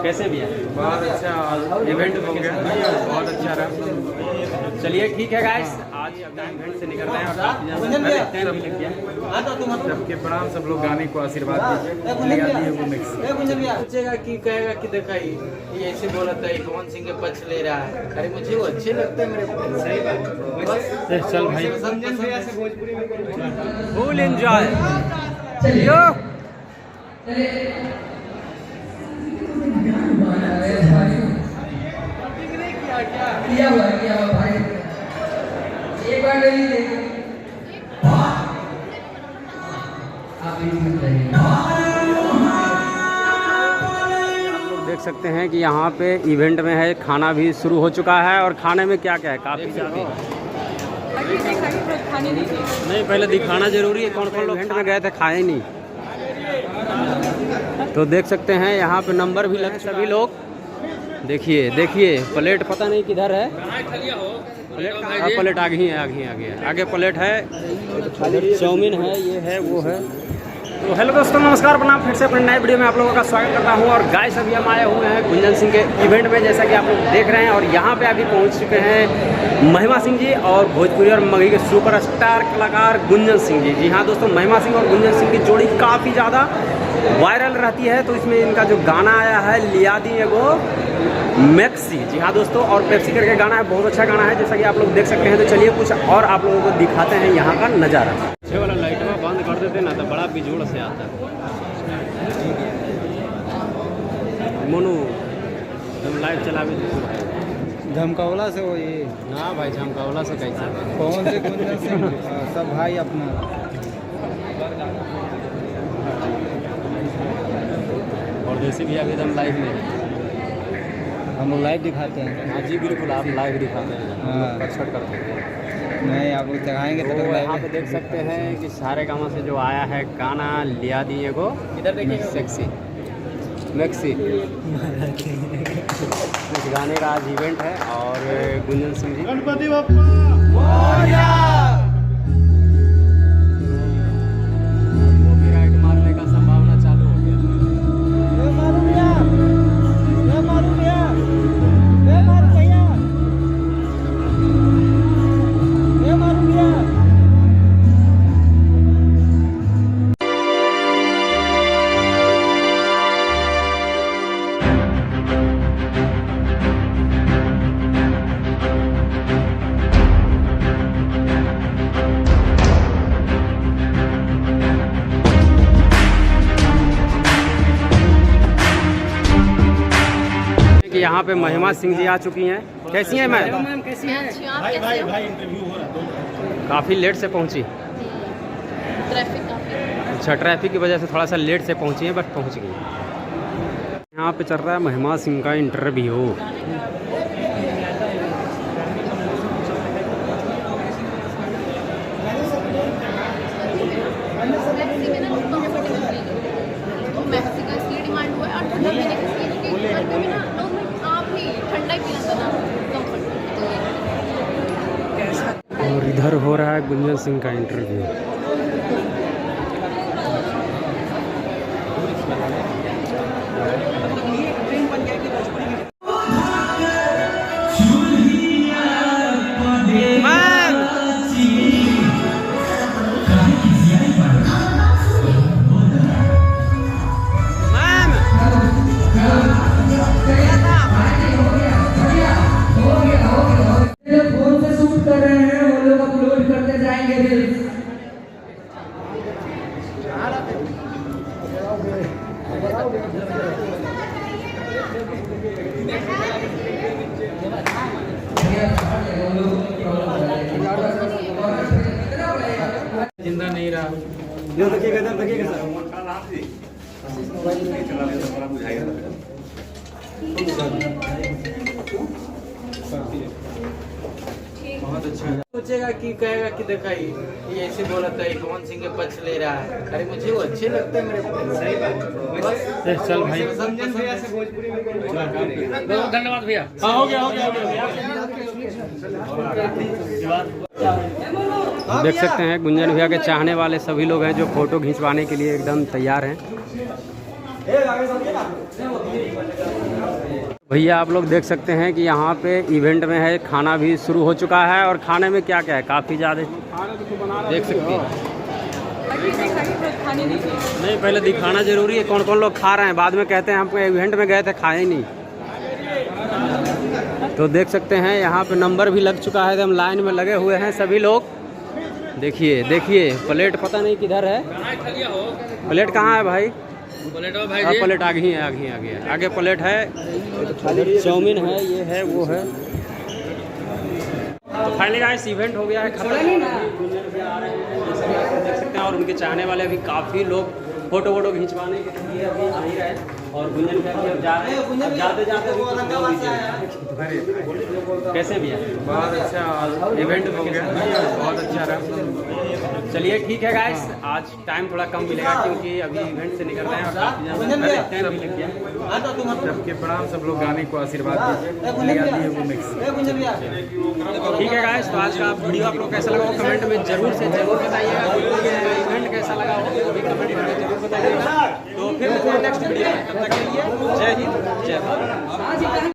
कैसे भी है? बहुत अच्छा इवेंट हो गया, बहुत अच्छा रहा। चलिए ठीक है गाइस, आज इवेंट से निकल रहे हैं और सबके प्रणाम, सब लोग गाने को आशीर्वाद दीजिए। वो मिक्स पूछेगा कि कहेगा कि देखा ये ऐसे बोला था कौन सिंह के पक्ष ले रहा है। अरे मुझे वो अच्छे लगते हैं मेरे सही बात। चल भाई फुल एंजॉय। चलिए किया हुआ भाई, एक बार ले लीजिए। देख सकते हैं कि यहाँ पे इवेंट में है, खाना भी शुरू हो चुका है। और खाने में क्या क्या है? काफ़ी ज़्यादा नहीं, पहले दिखाना जरूरी है। कौन कौन लोग इवेंट में गए थे, खाए नहीं। तो देख सकते हैं यहाँ पे नंबर भी लगे सभी लोग। देखिए देखिए प्लेट पता नहीं किधर है। प्लेट आगे ही है, आगे प्लेट है। चाउमीन है, ये है, वो है। तो हेलो दोस्तों, नमस्कार, प्रणाम। फिर से अपने नए वीडियो में आप लोगों का स्वागत करता हूं। और गाइस अभी हम आए हुए हैं गुंजन सिंह के इवेंट में, जैसा कि आप लोग देख रहे हैं। और यहाँ पे अभी पहुँच चुके हैं महिमा सिंह जी और भोजपुरी और मगही के सुपरस्टार कलाकार गुंजन सिंह जी। जी हाँ दोस्तों, महिमा सिंह और गुंजन सिंह की जोड़ी काफ़ी ज़्यादा वायरल रहती है। तो इसमें इनका जो गाना आया है लिया दी एगो मैक्सी, जी हाँ दोस्तों, और पेप्सी करके गाना है, बहुत अच्छा गाना है जैसा कि आप लोग देख सकते हैं। तो चलिए कुछ और आप लोगों को दिखाते हैं यहाँ का नज़ारा। अच्छे वाला लाइट में बंद कर देते ना तो बड़ा बिजोड़ से आता है। मोनू तुम लाइट चला भी झमकावला से वो ये ना भाई, झमकावला से कैसे? कौन से गुंजन सिंह सब भाई अपना। और जैसे भी अभी एकदम लाइव में हम लोग लाइव दिखाते हैं। हाँ जी बिल्कुल, आप लाइव दिखाते हैं, हाँ। करते हैं। नहीं आप लोग दिखाएंगे तो यहाँ पे देख सकते हैं कि सारे गाँव से जो आया है गाना लिया दी एगो इधर देखिए सेक्सी मैक्सी। इस गाने का आज इवेंट है और गुंजन सिंह जी गणपति बप्पा कॉपीराइट मारने का संभावना चालू हो गया। यहाँ पे महिमा सिंह जी आ चुकी हैं। कैसी हैं मैम? कैसी हैं? काफ़ी लेट से पहुँची। ट्रैफिक काफी। अच्छा, ट्रैफिक की वजह से थोड़ा सा लेट से पहुँची हैं, बट पहुँच गई। यहाँ पे चल रहा है महिमा सिंह का इंटरव्यू। मैक्सी का इसलिए डिमांड हुआ है और ठंडा पीने का इसलिए कि गर्मी में ना लोग आप ही ठंडा ही पीना था कंफर्ट। और इधर हो रहा है गुंजन सिंह का इंटरव्यू। फोन से शूट कर रहे हैं, वो लोग अपलोड करते जाएंगे रील्स। जिंदा नहीं रहा। बहुत अच्छा सोचेगा कि कहेगा कि देखा ये ऐसे बोला था कौन सिंह के पक्ष ले रहा है। अरे मुझे वो अच्छे लगते हैं मेरे सही बात। चल भाई, धन्यवाद भैया। हाँ हो गया। देख सकते हैं गुंजन भैया के चाहने वाले सभी लोग हैं जो फोटो खिंचवाने के लिए एकदम तैयार हैं। भैया आप लोग देख सकते हैं कि यहाँ पे इवेंट में है, खाना भी शुरू हो चुका है और खाने में क्या क्या है काफ़ी ज़्यादा देख सकते हैं। नहीं पहले दिखाना जरूरी है कौन कौन लोग खा रहे हैं, बाद में कहते हैं हम इवेंट में गए थे खाए नहीं। तो देख सकते हैं यहाँ पे नंबर भी लग चुका है, हम लाइन में लगे हुए हैं सभी लोग। देखिए देखिए प्लेट पता नहीं किधर है, प्लेट कहाँ है भाई? प्लेट आगे ही है, आगे प्लेट है, चाउमीन है, ये है वो है। तो फाइनली गाइस इवेंट हो गया है खत्म। भी आ रहे हैं देख सकते हैं और उनके चाहने वाले भी काफ़ी लोग फोटो वोटो खिंचवाने के लिए अभी आ ही रहे हैं। और गुंजन का भी अब जा रहे हैं, जाते जाते कैसे भी है? बहुत अच्छा इवेंट हो गया, बहुत अच्छा रहा। चलिए ठीक है गाइस, आज टाइम थोड़ा कम मिलेगा क्योंकि अभी इवेंट से निकल रहे हैं और काफ़ी ज़्यादा टाइम भी लग गया। सबके प्रणाम, सब लोग गाने को आशीर्वाद दीजिए। ठीक है गाइस, तो आज का वीडियो आप लोग कैसा लगा वो कमेंट में जरूर से जरूर बताइएगा। इवेंट कैसा लगा हो वो भी कमेंट में जरूर बताइएगा। तो फिर नेक्स्ट वीडियो में, तब तक के लिए जय हिंद जय भारत।